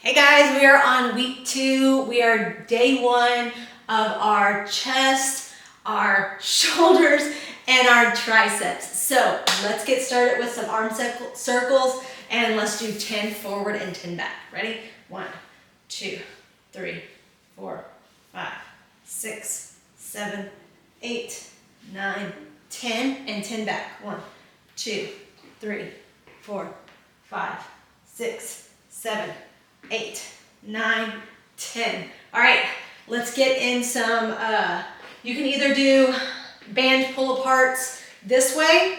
Hey guys, we are on week 2. We are day 1 of our chest, our shoulders, and our triceps. So let's get started with some arm circles and let's do 10 forward and 10 back. Ready? 1, 2, 3, 4, 5, 6, 7, 8, 9, 10, and 10 back. 1, 2, 3, 4, 5, 6, 7, 8, 9, 10. All right, let's get in some, you can either do band pull aparts this way.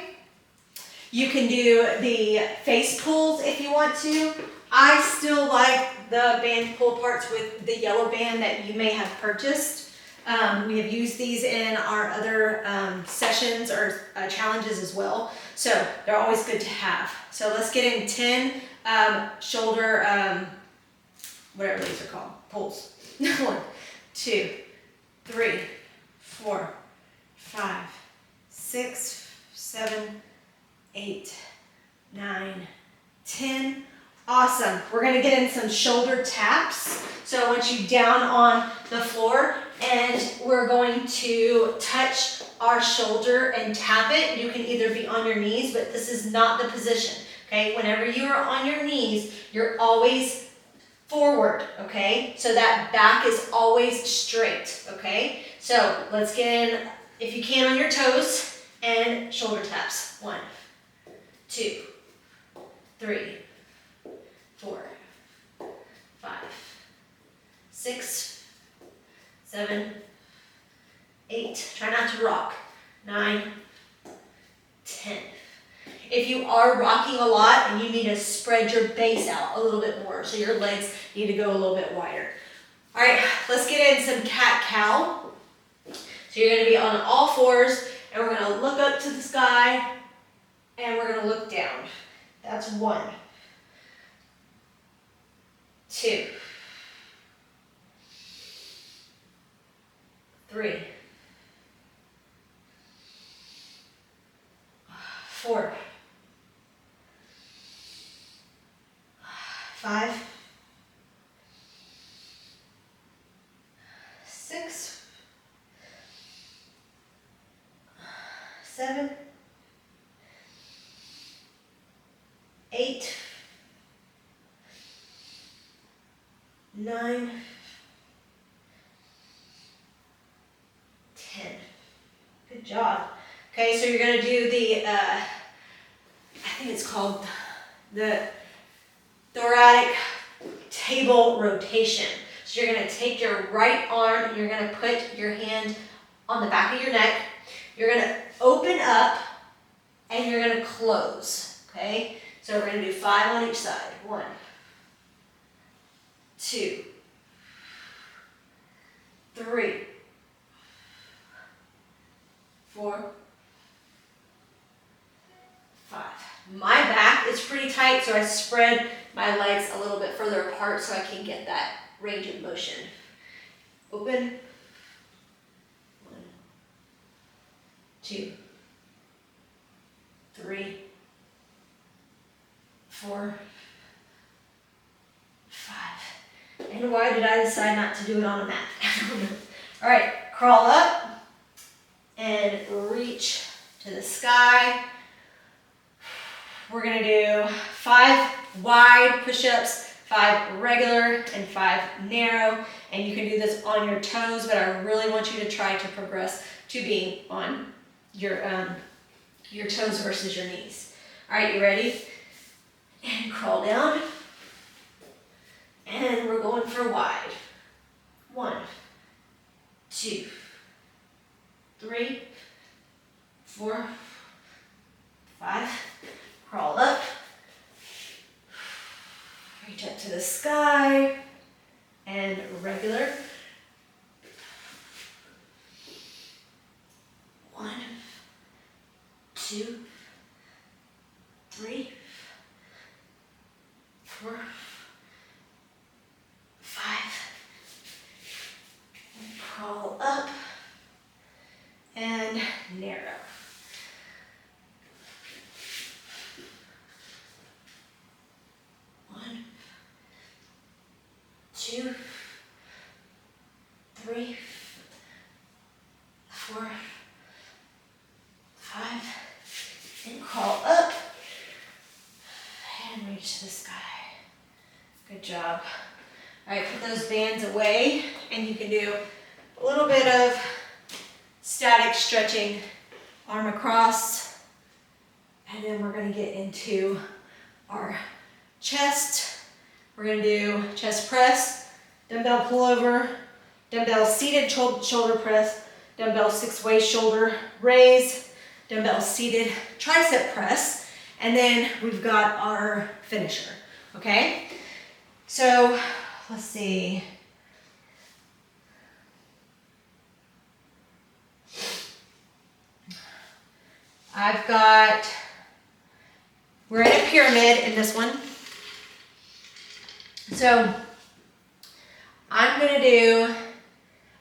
You can do the face pulls if you want to. I still like the band pull aparts with the yellow band that you may have purchased. We have used these in our other sessions or challenges as well. So they're always good to have. So let's get in 10 shoulder, whatever these are called, pulls. 1, 2, 3, 4, 5, 6, 7, 8, 9, 10. Awesome. We're going to get in some shoulder taps. So I want you down on the floor and we're going to touch our shoulder and tap it. You can either be on your knees, but this is not the position. Okay? Whenever you are on your knees, you're always forward, okay? So that back is always straight, okay? So let's get in, if you can, on your toes and shoulder taps. 1, 2, 3, 4, 5, 6, 7, 8. Try not to rock. 9, 10. If you are rocking a lot and you need to spread your base out a little bit more, so your legs need to go a little bit wider. All right, let's get in some cat-cow. So you're going to be on all fours, and we're going to look up to the sky, and we're going to look down. That's 1, 2, 3, 4, 5, 6, 7, 8, 9, 10. Good job. Okay, so you're going to do the, I think it's called the thoracic table rotation. So you're going to take your right arm, you're going to put your hand on the back of your neck, you're going to open up, and you're going to close, okay? So we're going to do 5 on each side. 1, 2, 3, 4, 5. My back is pretty tight, so I spread my legs a little bit further apart so I can get that range of motion. Open. 1, 2, 3, 4, 5. And why did I decide not to do it on a mat? I don't know. All right, crawl up and reach to the sky. We're going to do 5 wide push-ups, 5 regular, and 5 narrow. And you can do this on your toes, but I really want you to try to progress to being on your toes versus your knees. All right, you ready? And crawl down. And we're going for wide. 1, 2, 3, 4, 5. Crawl up. Reach up to the sky. And regular. 1, 2, 3, 4, 5. And crawl up. And narrow. 1, 2, 3, 4, 5, and crawl up and reach to the sky. Good job. All right, put those bands away and you can do a little bit of static stretching, arm across, and then we're gonna get into our chest. We're gonna do chest press, dumbbell pullover, dumbbell seated shoulder press, dumbbell 6-way shoulder raise, dumbbell seated tricep press, and then we've got our finisher, okay? So, let's see. We're in a pyramid in this one. So, I'm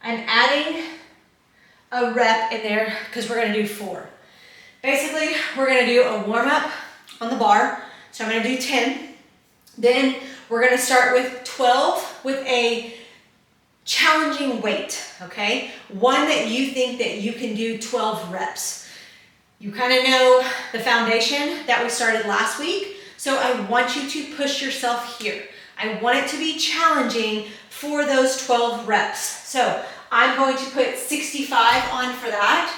adding a rep in there because we're gonna do 4. Basically, we're gonna do a warm up on the bar. So I'm gonna do 10. Then we're gonna start with 12 with a challenging weight, okay? One that you think that you can do 12 reps. You kind of know the foundation that we started last week. So I want you to push yourself here. I want it to be challenging for those 12 reps. So I'm going to put 65 on for that.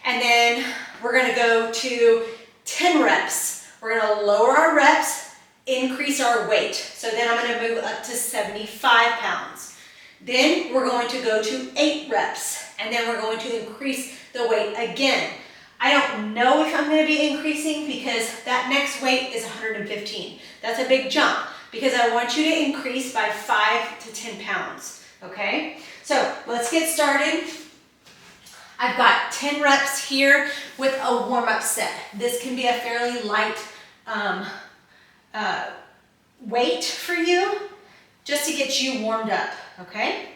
And then we're gonna go to 10 reps. We're gonna lower our reps, increase our weight. So then I'm gonna move up to 75 pounds. Then we're going to go to 8 reps. And then we're going to increase the weight again. I don't know if I'm gonna be increasing because that next weight is 115. That's a big jump because I want you to increase by 5 to 10 pounds, okay? So let's get started. I've got 10 reps here with a warm-up set. This can be a fairly light weight for you just to get you warmed up, okay?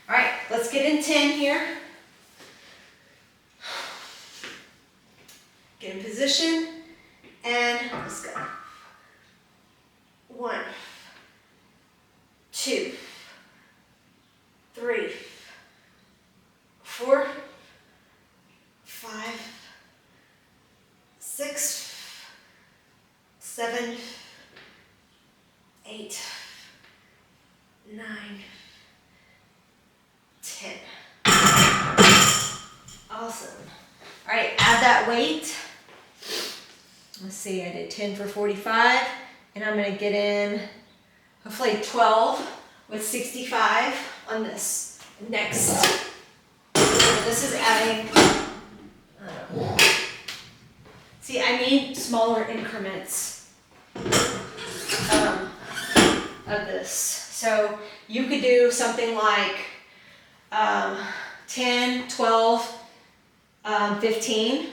All right, let's get in 10 here. Get in position, and let's go. 1, 2, 3, 4, 5, 6, 7, 8, 9, 10. Awesome. All right, add that weight. Let's see, I did 10 for 45, and I'm gonna get in hopefully 12 with 65 on this next. So this is adding, see, I need smaller increments of this. So you could do something like 10, 12, 15,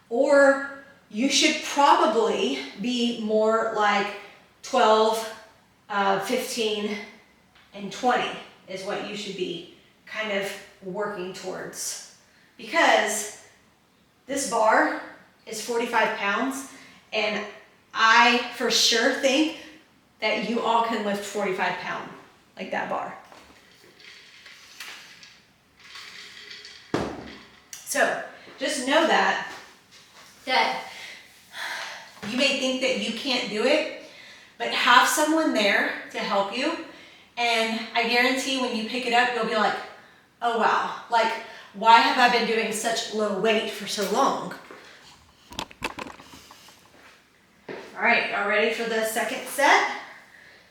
or you should probably be more like 12, 15, and 20 is what you should be kind of working towards. Because this bar is 45 pounds, and I for sure think that you all can lift 45 pounds like that bar. So just know that you may think that you can't do it, but have someone there to help you. And I guarantee when you pick it up, you'll be like, oh wow, like why have I been doing such low weight for so long? All right, y'all ready for the second set?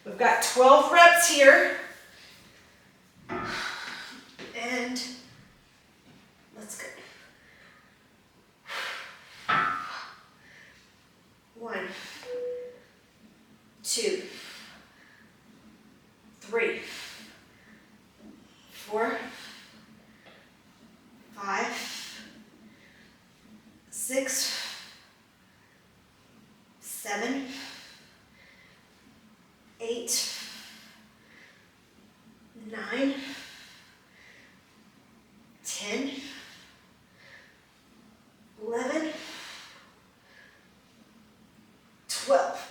We've got 12 reps here. And let's go. 1, 2, 3, 4, 5, 6, 7, 8, 9, 10, 11, 12.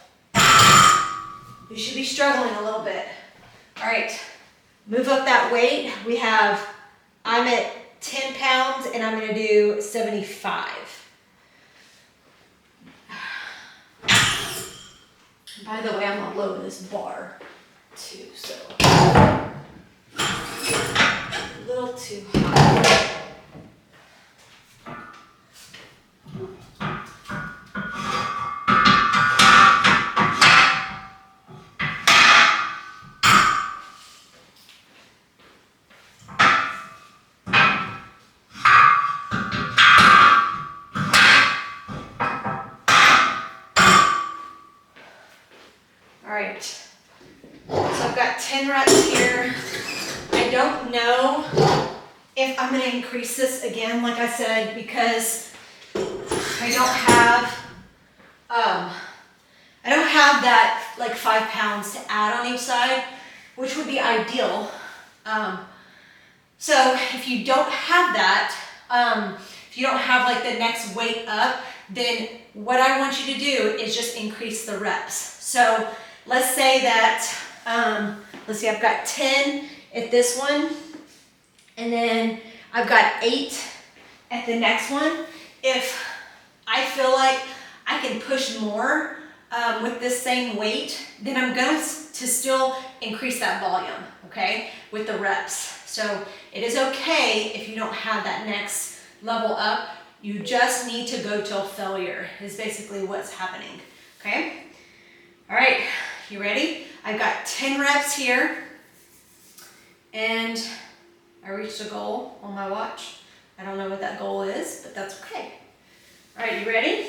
You should be struggling a little bit. All right, Move up that weight. I'm at 10 pounds and I'm gonna do 75. By the way, I'm gonna lower this bar too, so a little too high. All right, so I've got 10 reps here. I don't know if I'm gonna increase this again, like I said, because I don't have that like 5 pounds to add on each side, which would be ideal. So if you don't have that, if you don't have like the next weight up, then what I want you to do is just increase the reps. So let's say that, let's see, I've got 10 at this one, and then I've got 8 at the next one. If I feel like I can push more with this same weight, then I'm going to still increase that volume, okay, with the reps. So it is okay if you don't have that next level up. You just need to go till failure is basically what's happening, okay? All right, you ready? I've got 10 reps here, and I reached a goal on my watch. I don't know what that goal is, but that's okay. All right, you ready?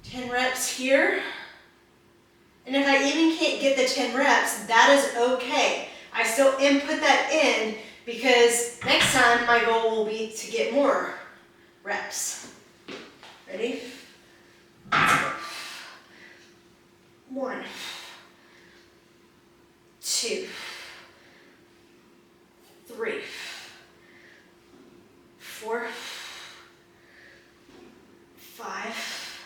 10 reps here. And if I even can't get the 10 reps, that is okay. I still input that in because next time my goal will be to get more reps. Ready? 1, 2, 3, 4, 5,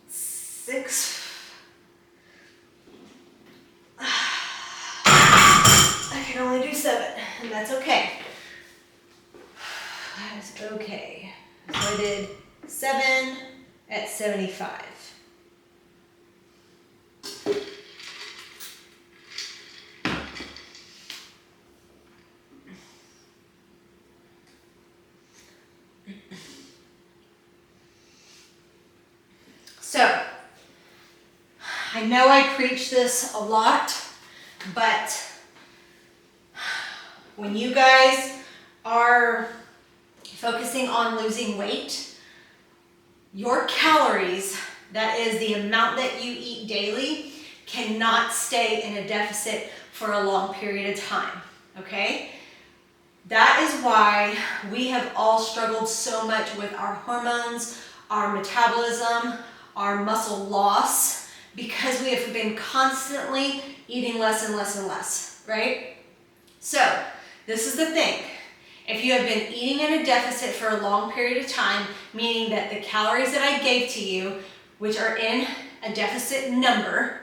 6. I can only do 7, and that's okay. That is okay. So I did 7 at 75. So, I know I preach this a lot, but when you guys are focusing on losing weight, your calories, that is the amount that you eat daily, cannot stay in a deficit for a long period of time, okay? That is why we have all struggled so much with our hormones, our metabolism, our muscle loss, because we have been constantly eating less and less and less, right? So, this is the thing. If you have been eating in a deficit for a long period of time, meaning that the calories that I gave to you, which are in a deficit number,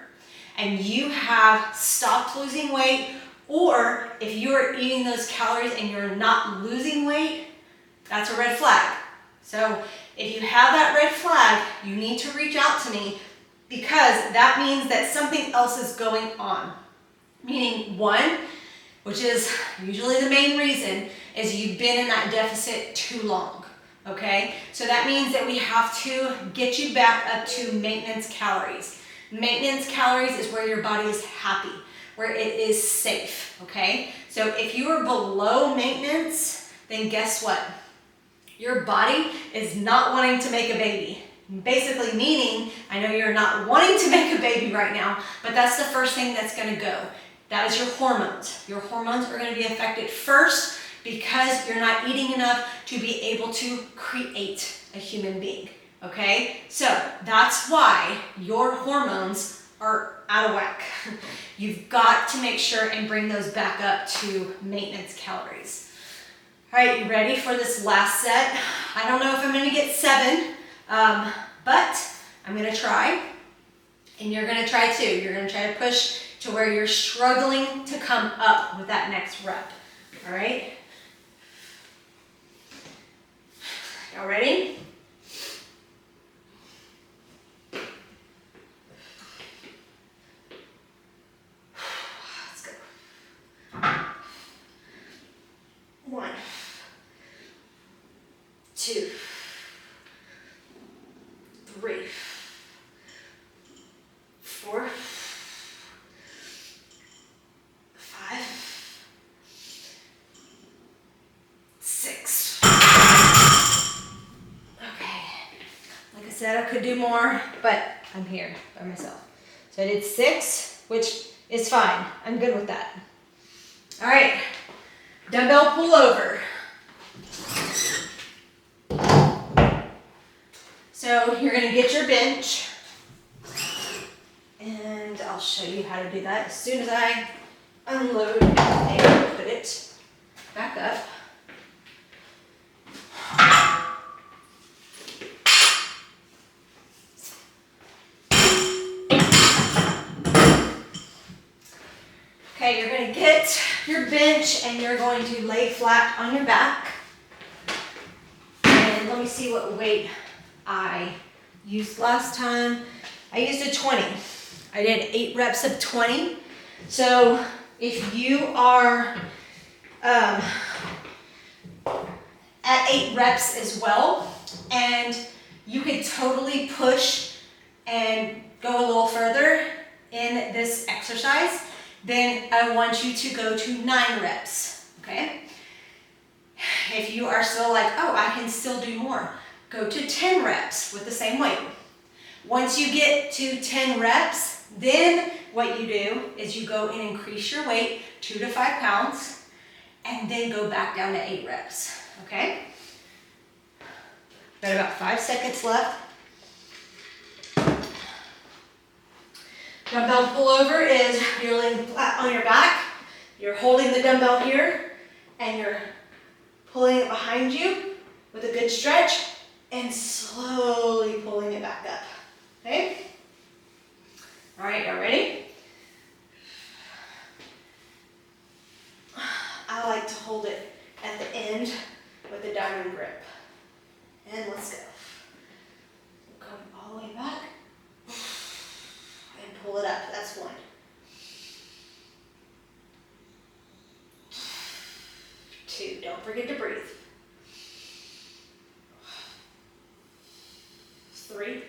and you have stopped losing weight, or if you are eating those calories and you're not losing weight, that's a red flag. So if you have that red flag, you need to reach out to me, because that means that something else is going on. Meaning, one, which is usually the main reason, is you've been in that deficit too long, okay? So that means that we have to get you back up to maintenance calories. Maintenance calories is where your body is happy, where it is safe, okay? So if you are below maintenance, then guess what? Your body is not wanting to make a baby. Basically meaning, I know you're not wanting to make a baby right now, but that's the first thing that's gonna go. That is your hormones. Your hormones are gonna be affected first because you're not eating enough to be able to create a human being, okay? So that's why your hormones are out of whack. You've got to make sure and bring those back up to maintenance calories. All right, you ready for this last set? I don't know if I'm gonna get 7, but I'm gonna try. And you're gonna try to. You're gonna try to push to where you're struggling to come up with that next rep. All right? Y'all ready? Let's go. 1, 2, 3, 4, 5, 6. Okay. Like I said, I could do more, but I'm here by myself. So I did 6, which is fine. I'm good with that. All right. Dumbbell pull over. So you're going to get your bench. And I'll show you how to do that as soon as I unload and put it back up. Okay, you're going to get your bench and you're going to lay flat on your back. And let me see what weight I used last time. I used a 20. I did 8 reps of 20. So if you are at 8 reps as well, and you could totally push and go a little further in this exercise, then I want you to go to 9 reps, okay? If you are still like, oh, I can still do more, go to 10 reps with the same weight. Once you get to 10 reps, then what you do is you go and increase your weight 2 to 5 pounds and then go back down to 8 reps, okay? Got about 5 seconds left. Dumbbell pullover is you're laying flat on your back, you're holding the dumbbell here, and you're pulling it behind you with a good stretch and slowly pulling it back up, okay? All right, y'all ready? I like to hold it at the end with a diamond grip. And let's go. Come all the way back. And pull it up. That's 1. 2. Don't forget to breathe. 3.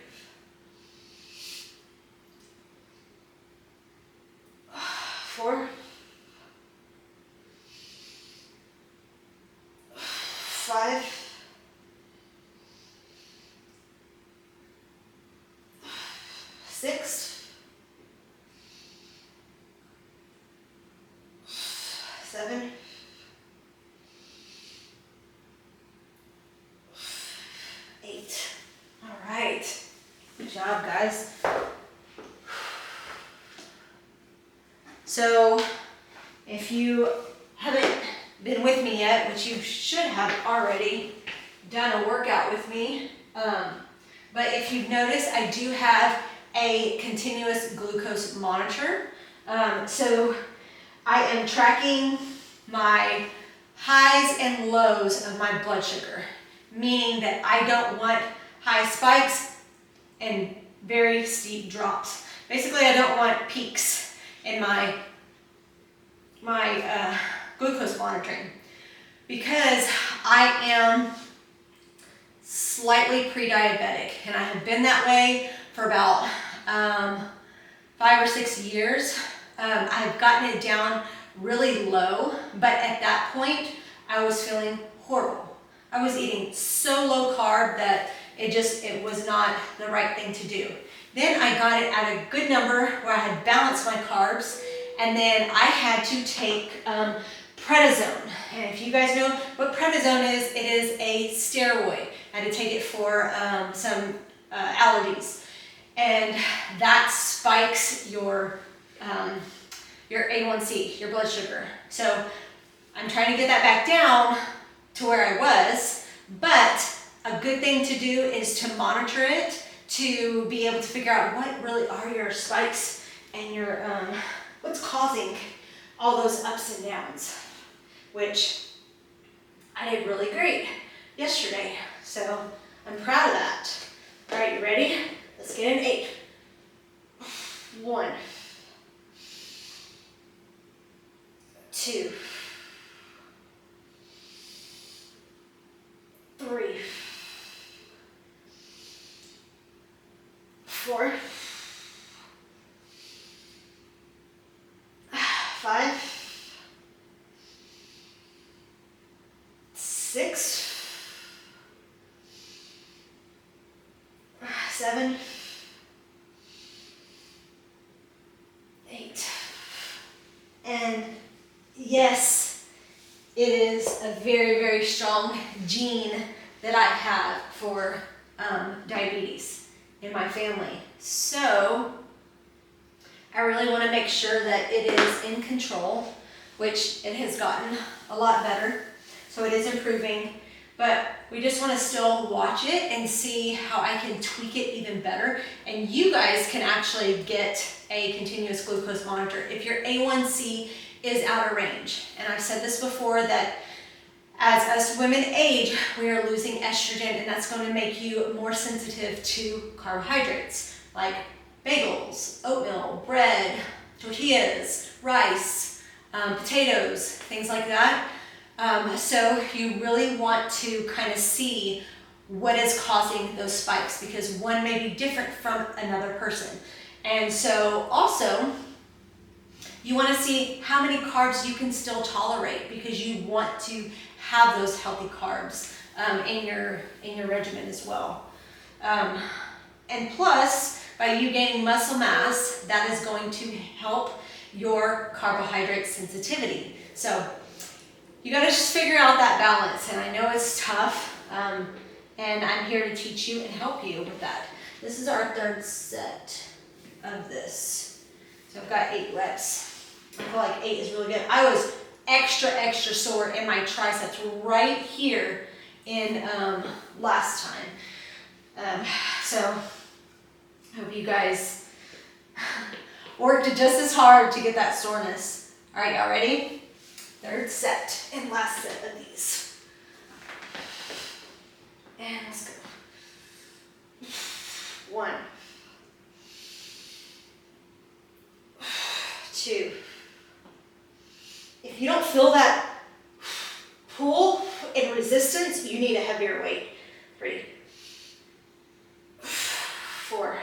4. 5. 6. 7. 8. All right. Good job, guys. So if you haven't been with me yet, which you should have already done a workout with me, but if you've noticed, I do have a continuous glucose monitor. So I am tracking my highs and lows of my blood sugar, meaning that I don't want high spikes and very steep drops. Basically, I don't want peaks in my glucose monitoring because I am slightly pre-diabetic, and I have been that way for about 5 or 6 years. I've gotten it down really low, but at that point, I was feeling horrible. I was eating so low carb that it was not the right thing to do. Then I got it at a good number where I had balanced my carbs, and then I had to take prednisone. And if you guys know what prednisone is, it is a steroid. I had to take it for some allergies, and that spikes your A1C, your blood sugar. So I'm trying to get that back down to where I was, but a good thing to do is to monitor it to be able to figure out what really are your spikes and your what's causing all those ups and downs, which I did really great yesterday. So I'm proud of that. All right, you ready? Let's get an 8. 1, 2, 3, 4, 5, 6, 7, 8. And yes, it is a very, very strong gene that I have for diabetes in my family. So I really want to make sure that it is in control, which it has gotten a lot better. So it is improving, but we just want to still watch it and see how I can tweak it even better. And you guys can actually get a continuous glucose monitor if your A1C is out of range. And I've said this before that as us women age, we are losing estrogen, and that's going to make you more sensitive to carbohydrates like bagels, oatmeal, bread, tortillas, rice, potatoes, things like that. So you really want to kind of see what is causing those spikes, because one may be different from another person. And so also you want to see how many carbs you can still tolerate, because you want to have those healthy carbs in your regimen as well. And plus, by you gaining muscle mass, that is going to help your carbohydrate sensitivity. So you got to just figure out that balance, and I know it's tough, and I'm here to teach you and help you with that. This is our 3rd set of this. So I've got 8 reps. I feel like 8 is really good. I was extra sore in my triceps right here in last time. So I hope you guys worked just as hard to get that soreness. All right, y'all ready? 3rd set and last set of these. And let's go. 1, 2. If you don't feel that pull and resistance, you need a heavier weight. 3, 4,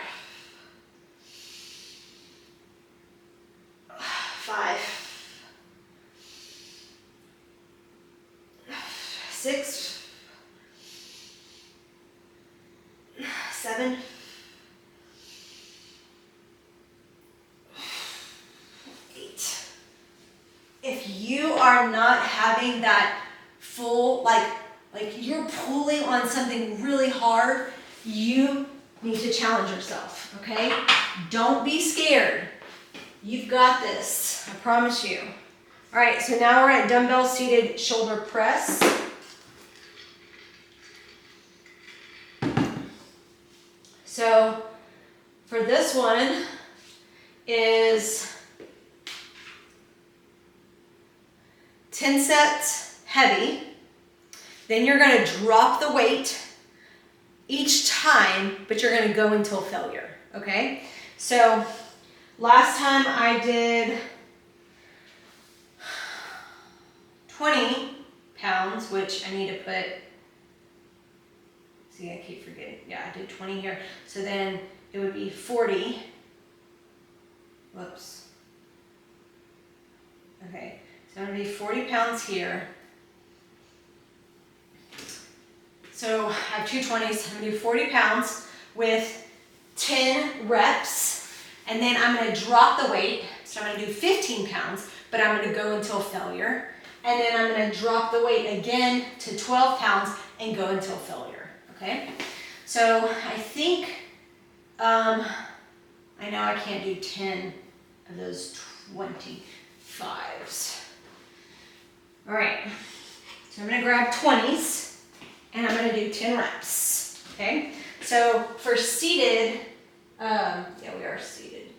5, 6, 7, 8. If you are not having that full, like you're pulling on something really hard, you need to challenge yourself, okay? Don't be scared. You've got this, I promise you. All right, so now we're at dumbbell seated shoulder press. So for this one is 10 sets heavy. Then you're going to drop the weight each time, but you're going to go until failure, okay? So last time I did 20 pounds, which I need to put, see, I keep forgetting. Yeah, I did 20 here. So then it would be 40. Whoops. Okay, so I'm going to be 40 pounds here. So I have 2 20s. I'm going to do 40 pounds with 10 reps. And then I'm going to drop the weight. So I'm going to do 15 pounds, but I'm going to go until failure. And then I'm going to drop the weight again to 12 pounds and go until failure. Okay? So I think, I know I can't do 10 of those 25s. All right. So I'm going to grab 20s and I'm going to do 10 reps. Okay? So So for seated, yeah, we are seated.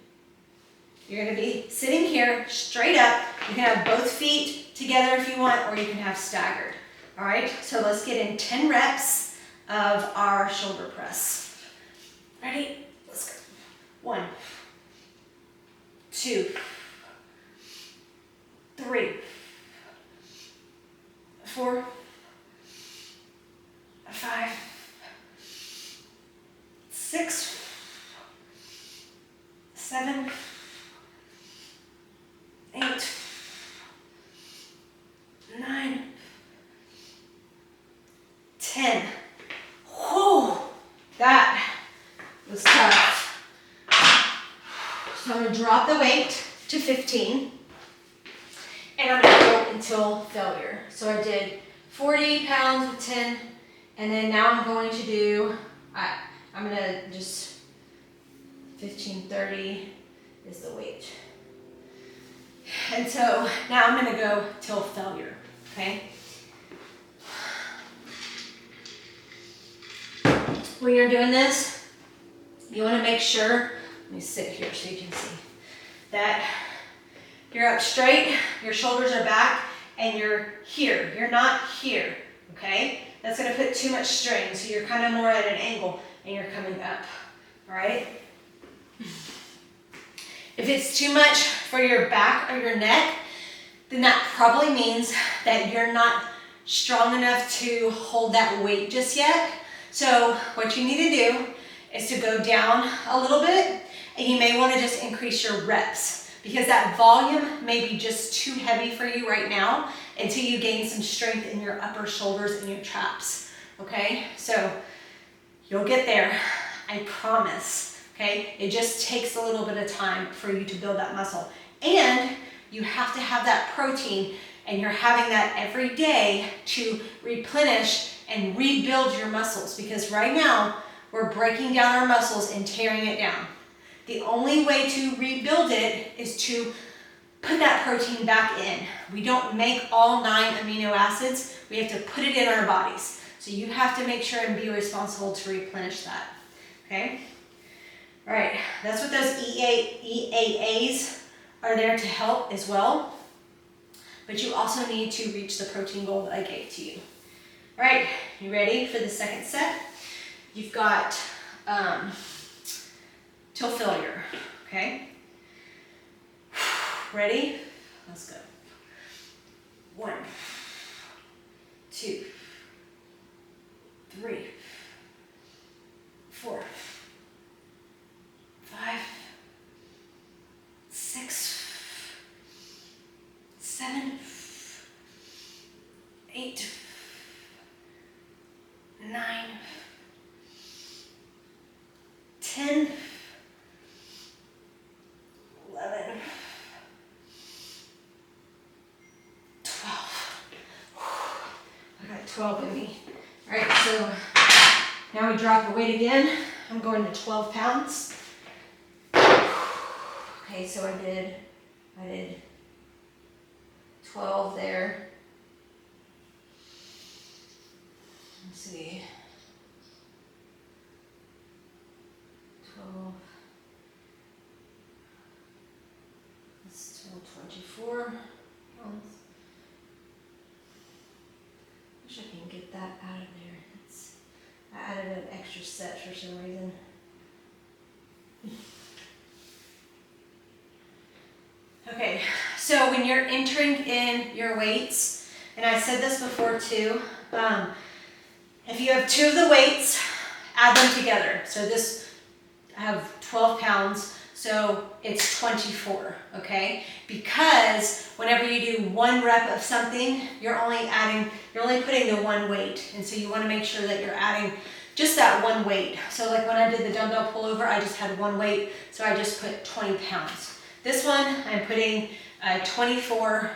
You're gonna be sitting here straight up. You can have both feet together if you want, or you can have staggered. All right, so let's get in 10 reps of our shoulder press. Ready? Let's go. 1, 2, 3, 4, 5, 6, 7, 8, 9, 10. Whew, that was tough. So I'm gonna drop the weight to 15, and I'm gonna go until failure. So I did 40 pounds with 10, and then now I'm going to do, I'm gonna just 15, 30 is the weight. And so now I'm gonna go till failure, okay? When you're doing this, you wanna make sure, let me sit here so you can see, that you're up straight, your shoulders are back, and you're here. You're not here, okay? That's gonna put too much strain, so you're kind of more at an angle, and you're coming up, all right? If it's too much for your back or your neck, then that probably means that you're not strong enough to hold that weight just yet. So what you need to do is to go down a little bit, and you may want to just increase your reps because that volume may be just too heavy for you right now until you gain some strength in your upper shoulders and your traps, okay? So you'll get there, I promise, okay? It just takes a little bit of time for you to build that muscle. And you have to have that protein, and you're having that every day to replenish and rebuild your muscles, because right now we're breaking down our muscles and tearing it down. The only way to rebuild it is to put that protein back in. We don't make all 9 amino acids. We have to put it in our bodies. So you have to make sure and be responsible to replenish that, okay? All right, that's what those EAAs are there to help as well. But you also need to reach the protein goal that I gave to you. All right, you ready for the second set? You've got till failure, okay? Ready? Let's go. 1, 2, 3, 4, 5, 6, 7, 8, 9, 10, 11, 12. I got 12 in me. All right, so now we drop the weight again. I'm going to 12 pounds. Okay, so I did 12 there. Let's see. 12. That's still 24 pounds. Wish I can get that out of there. I added an extra set for some reason. Okay, so when you're entering in your weights, and I said this before too, if you have 2 of the weights, add them together. So this, I have 12 pounds, so it's 24, okay? Because whenever you do 1 rep of something, you're only putting the 1 weight. And so you wanna make sure that you're adding just that 1 weight. So like when I did the dumbbell pullover, I just had 1 weight, so I just put 20 pounds. This one, I'm putting 24,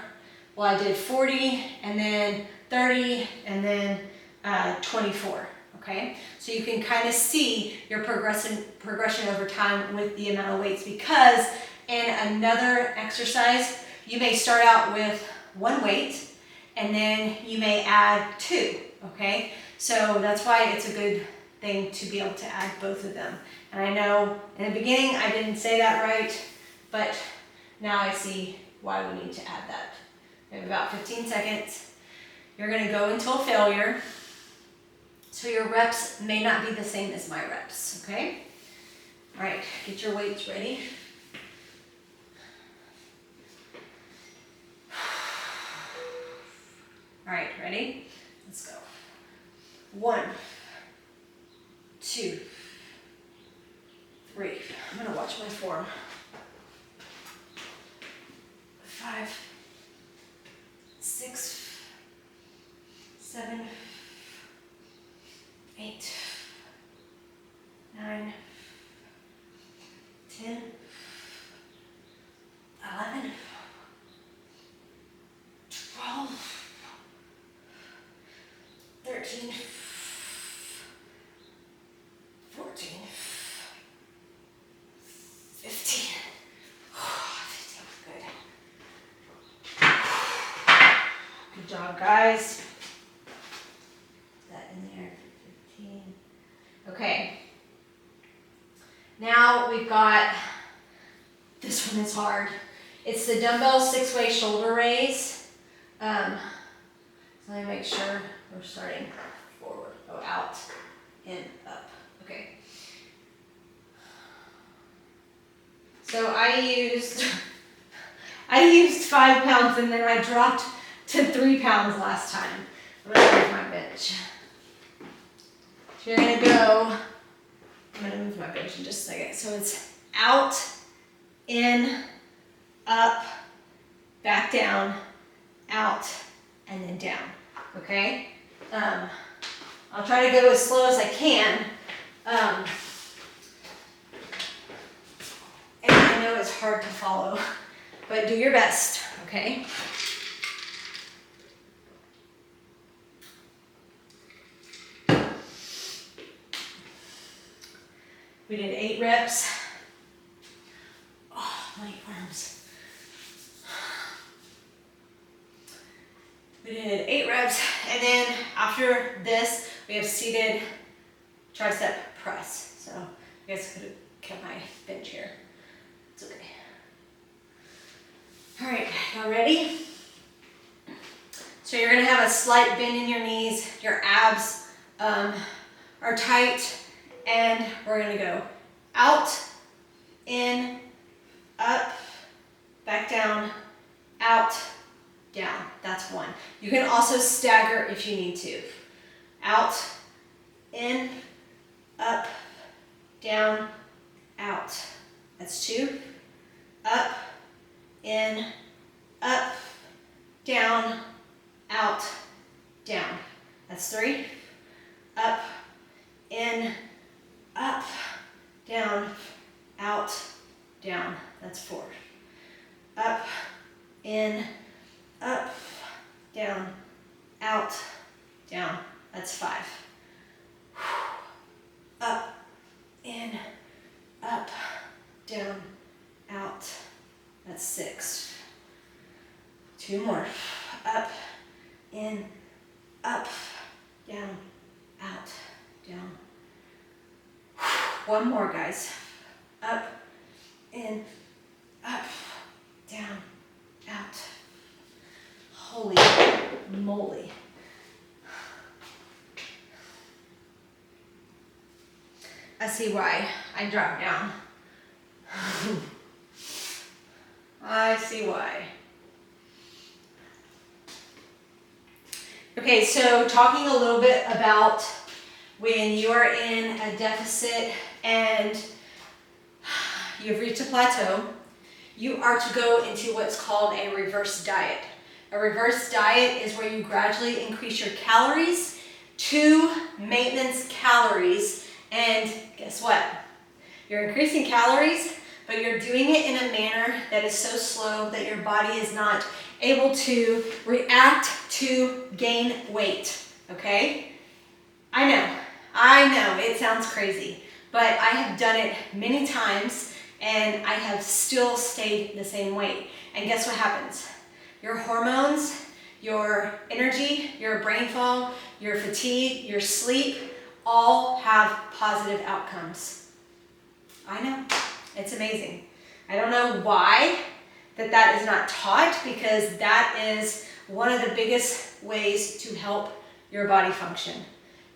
well I did 40, and then 30, and then 24, okay? So you can kind of see your progression over time with the amount of weights, because in another exercise, you may start out with 1 weight, and then you may add 2, okay? So that's why it's a good thing to be able to add both of them. And I know in the beginning I didn't say that right, but now I see why we need to add that. We have about 15 seconds. You're gonna go until failure. So your reps may not be the same as my reps, okay? All right, get your weights ready. All right, ready? Let's go. 1, 2, 3. I'm gonna watch my form. 5, 6, 7, 8, 9, 10, 11, 12, 13, 14, 15. 15, good. Good job, guys. Put that in there, 15. Okay. Now we've got, this one is hard. It's the dumbbell 6-way shoulder raise. So let me make sure we're starting forward. Oh, out, in, up. Okay. So I used 5 pounds and then I dropped to 3 pounds last time. I'm gonna move my bench. So you're gonna go, I'm gonna move my bench in just a second. So it's out, in, up, back down, out, and then down, okay? I'll try to go as slow as I can. And I know it's hard to follow, but do your best, okay? We did 8 reps. Oh, my arms. We did 8 reps, and then after this, we have seated tricep press. So you guys could have kept my bench here. It's okay. All right, y'all ready? So you're gonna have a slight bend in your knees. Your abs are tight, and we're gonna go out, in, up, back down, out, down. That's 1. You can also stagger if you need to. Out, in, up, down, out. That's 2. Up, in, up, down, out, down. That's 3. Up, in, up, down, out, down. That's 4. Up, in, up, down, out, down. That's 5. Up, in, up, down, out. That's 6. 2 more. Up, in, up, down, out, down. 1 more, guys. Up, in, up, down, out. Holy moly. I see why I dropped down. I see why. Okay, so talking a little bit about when you are in a deficit and you've reached a plateau, you are to go into what's called a reverse diet. A reverse diet is where you gradually increase your calories to maintenance calories, and guess what? You're increasing calories, but you're doing it in a manner that is so slow that your body is not able to react to gain weight, okay? I know, it sounds crazy, but I have done it many times and I have still stayed the same weight. And guess what happens? Your hormones, your energy, your brain fog, your fatigue, your sleep, all have positive outcomes. I know, it's amazing. I don't know why that is not taught, because that is one of the biggest ways to help your body function.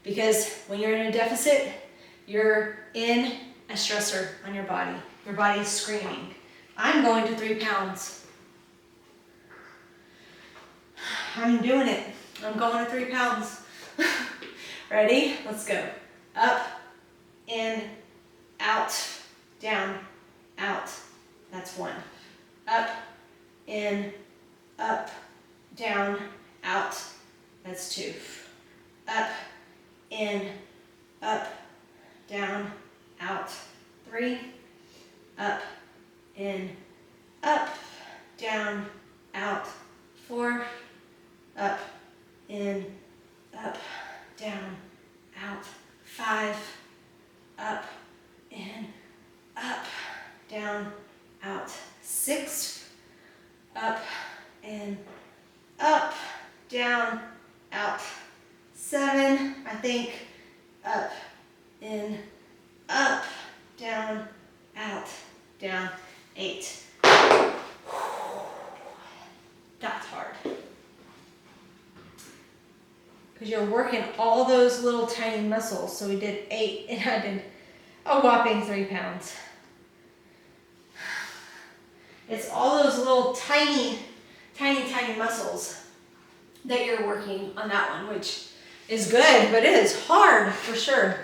Because when you're in a deficit, you're in a stressor on your body. Your body's screaming. I'm going to 3 pounds. I'm doing it. I'm going to 3 pounds. Ready? Let's go. Up, in, out, down, out. That's 1. Up, in, up, down, out. That's 2. Up, in, up, down, out. 3. Up, in, up, down, out. 4. Up, in, up, down, out. 5. Up, in, up, down, out. 6. Up, in, up, down, out. 7, I think. Up, in, up, down, out, down. 8. That's hard. Because you're working all those little tiny muscles. So we did 8, and I did a whopping 3 pounds. It's all those little tiny muscles that you're working on that one, which is good, but it is hard for sure.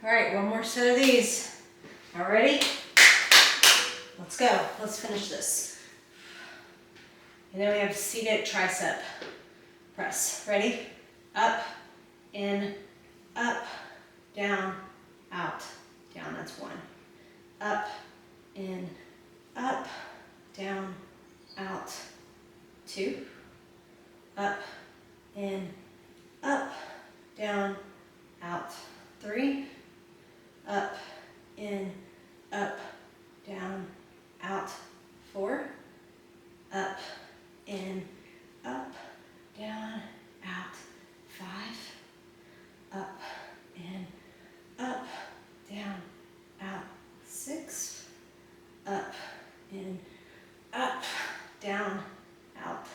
All right, one more set of these. All ready? Let's go. Let's finish this. And then we have seated tricep press. Ready? Up, in, up, down, out, down. That's 1. Up, in, up, down, out. 2. Up, in, up, down, out. 3. Up, in, up, down, out. 4. Up, in, up, down, out. 5. Up, in, up, down, out. 6. Up, in, up, down, out.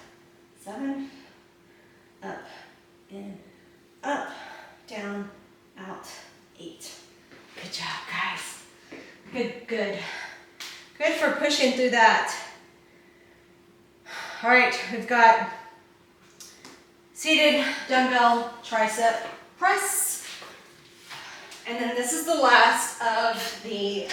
7. Up, in, up, down, out. 8. Good job, guys. Good, good. Good for pushing through that. All right, we've got seated dumbbell tricep press. And then this is the last of the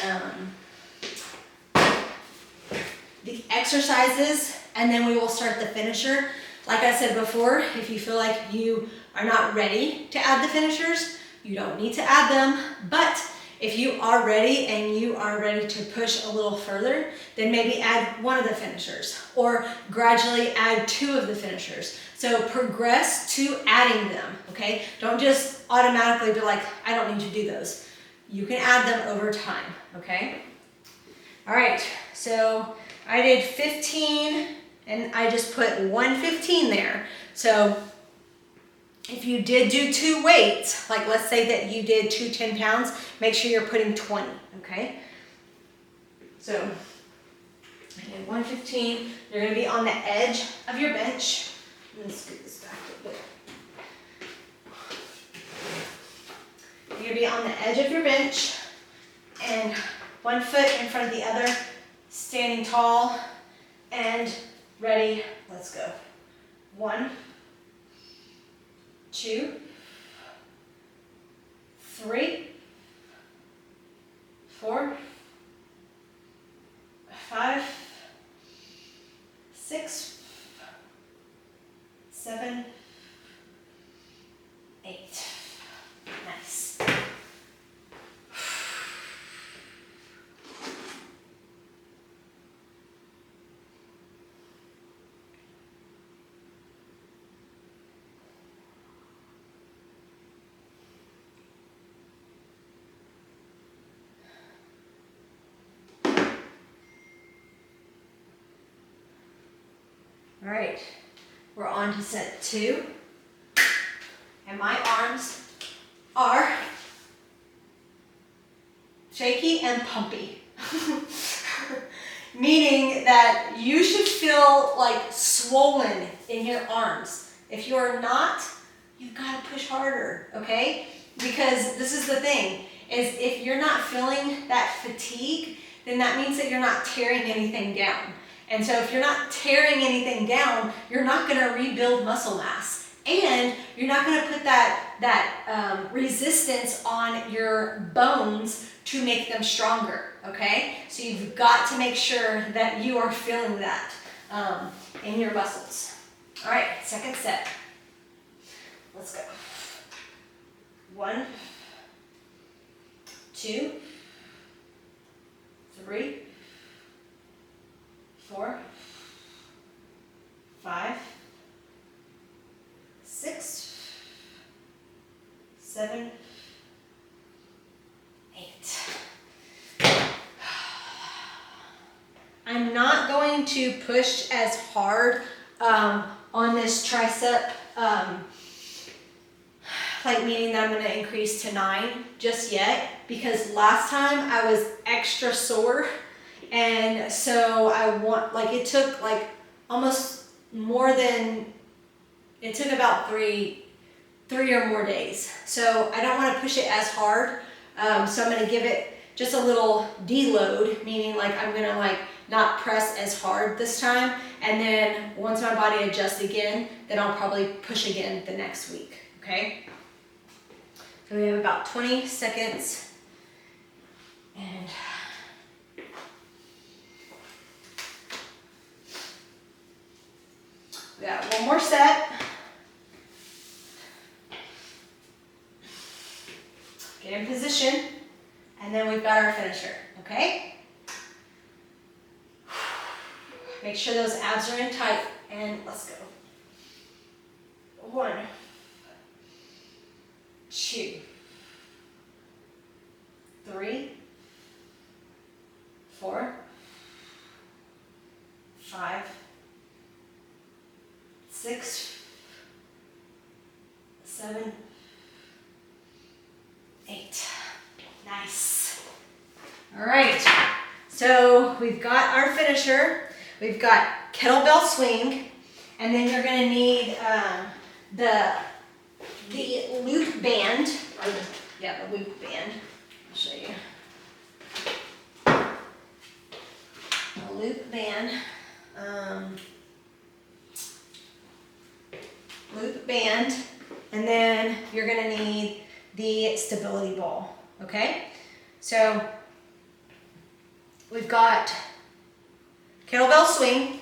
exercises, and then we will start the finisher. Like I said before, if you feel like you are not ready to add the finishers, you don't need to add them. But if you are ready and you are ready to push a little further, then maybe add one of the finishers, or gradually add 2 of the finishers. So progress to adding them, okay? Don't just automatically be like, I don't need to do those. You can add them over time, okay? All right, so I did 15, and I just put 115 there. So if you did do 2 weights, like let's say that you did 2 10 pounds, make sure you're putting 20, okay? So I did 115. You're gonna be on the edge of your bench. Let's scoot this back a bit. You're gonna be on the edge of your bench, and 1 foot in front of the other, standing tall, and ready, let's go. 1, 2, 3, 4, 5, 6, 7, 8. Nice. All right, we're on to set 2, and my arms are shaky and pumpy, meaning that you should feel like swollen in your arms. If you're not, you've got to push harder, okay? Because this is the thing, is if you're not feeling that fatigue, then that means that you're not tearing anything down. And so if you're not tearing anything down, you're not going to rebuild muscle mass. And you're not going to put that resistance on your bones to make them stronger, okay? So you've got to make sure that you are feeling that in your muscles. All right, second set. Let's go. 1, 2, 3, 4, 5, 6, 7, 8. I'm not going to push as hard on this tricep, like meaning that I'm going to increase to 9 just yet, because last time I was extra sore. And so it took like almost more than, it took about three or more days. So I don't want to push it as hard. So I'm going to give it just a little deload, meaning like I'm going to like not press as hard this time. And then once my body adjusts again, then I'll probably push again the next week. Okay. So we have about 20 seconds. And we got one more set. Get in position, and then we've got our finisher, okay? Make sure those abs are in tight, and let's go. 1, 2, 3, 4, 5, 6, 7, 8. Nice. All right. So we've got our finisher. We've got kettlebell swing, and then you're going to need the loop band, or the loop band. I'll show you. A loop band. Loop band, and then you're going to need the stability ball, okay? So we've got kettlebell swing.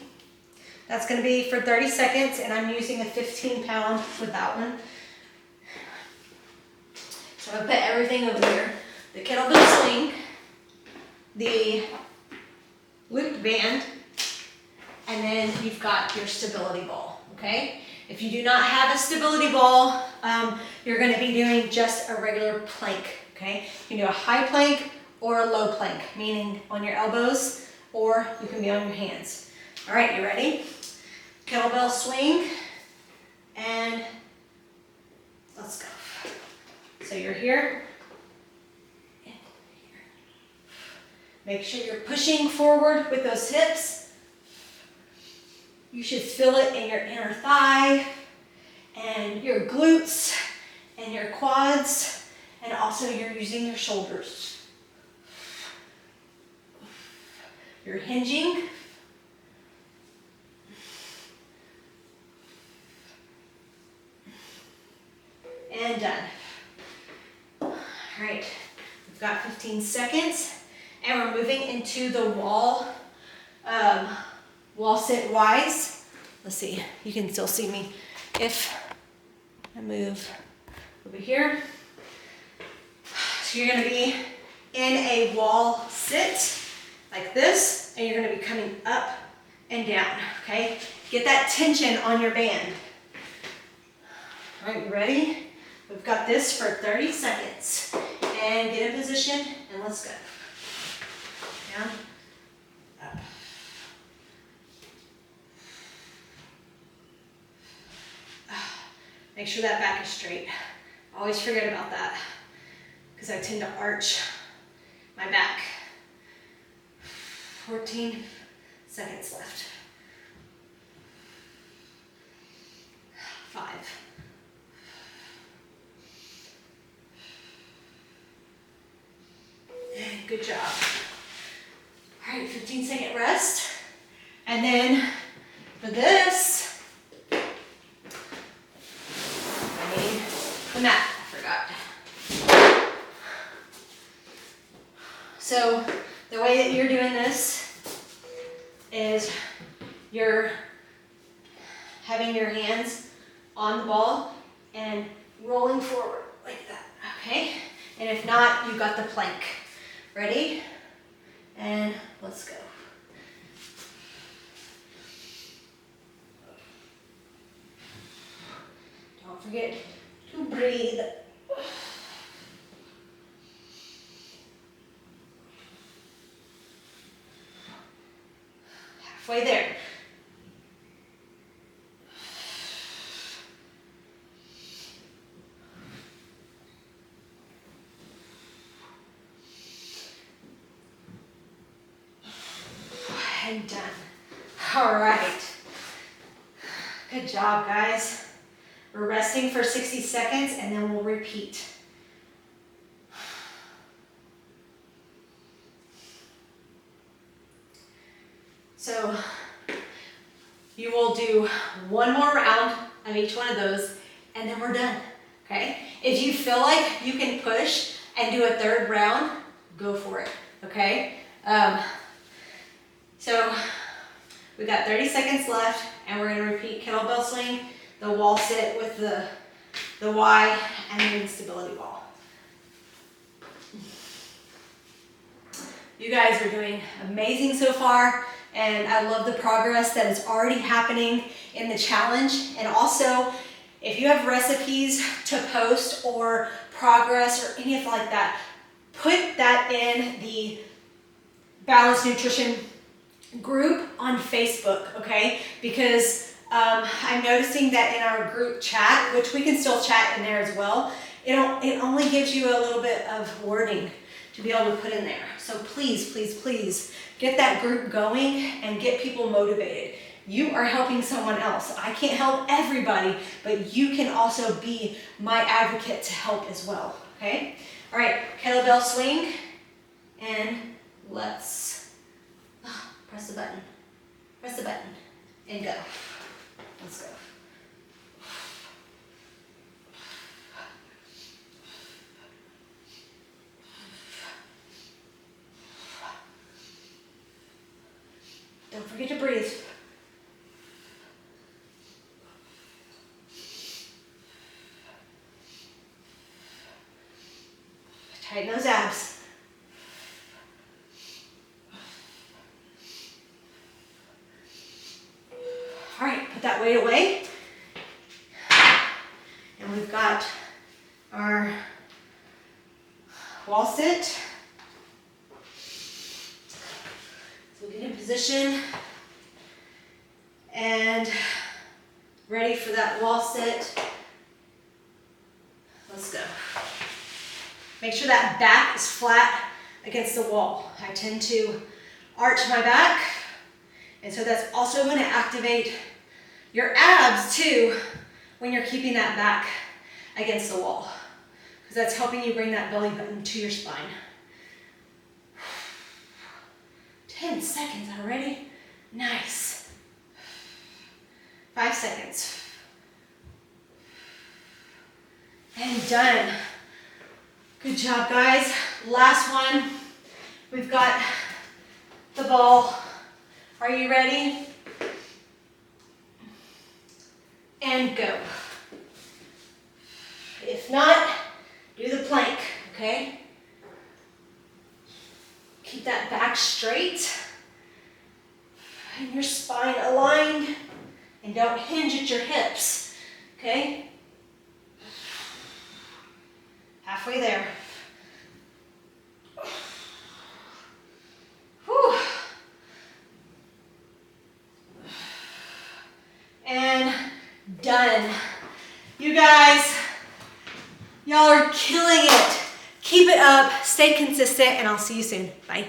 That's going to be for 30 seconds, and I'm using a 15-pound with that one. So I'm going to put everything over here. The kettlebell swing, the loop band, and then you've got your stability ball, okay? If you do not have a stability ball, you're going to be doing just a regular plank, okay? You can do a high plank or a low plank, meaning on your elbows, or you can be on your hands. All right, you ready? Kettlebell swing, and let's go. So you're here, and here. Make sure you're pushing forward with those hips. You should feel it in your inner thigh and your glutes and your quads, and also you're using your shoulders. You're hinging. And done. All right, we've got 15 seconds. and we're moving into the wall sit Ys. Let's see, you can still see me if I move over here. So you're gonna be in a wall sit like this, and you're gonna be coming up and down, okay? Get that tension on your band. All right, you ready? We've got this for 30 seconds. And get in position, and let's go. Down, up. Make sure that back is straight. Always forget about that, because I tend to arch my back. 14 seconds left. 5. And good job. All right, 15-second rest. And then for this, I need the mat, I forgot. So the way that you're doing this is you're having your hands on the ball and rolling forward like that, okay? And if not, you've got the plank. Ready? And let's go. Don't forget to breathe. Halfway there. And done. All right. Good job, guys. We're resting for 60 seconds and then we'll repeat. So you will do one more round of each one of those and then we're done, okay? If you feel like you can push and do a third round, go for it, okay? So we've got 30 seconds left and we're gonna repeat kettlebell swing, the wall sit with the Y, and then the stability ball. You guys are doing amazing so far, and I love the progress that is already happening in the challenge. And also, if you have recipes to post or progress or anything like that, put that in the Balanced Nutrition group on Facebook, okay? Because I'm noticing that in our group chat, which we can still chat in there as well, it only gives you a little bit of wording to be able to put in there. So please, please, please get that group going and get people motivated. You are helping someone else. I can't help everybody, but you can also be my advocate to help as well, okay? All right, kettlebell swing, and let's press the button, and go. Let's go. Don't forget to breathe. Tighten those abs. All right, put that weight away. And we've got our wall sit. So get in position and ready for that wall sit. Let's go. Make sure that back is flat against the wall. I tend to arch my back, and so that's also going to activate your abs too when you're keeping that back against the wall, because that's helping you bring that belly button to your spine. 10 seconds already. Nice. 5 seconds. And done. Good job, guys. Last one. We've got the ball. Are you ready? And go. If not, do the plank, okay? Keep that back straight and your spine aligned, and don't hinge at your hips, okay? Halfway there. Whew. And done. You guys, y'all are killing it. Keep it up, stay consistent, and I'll see you soon. Bye.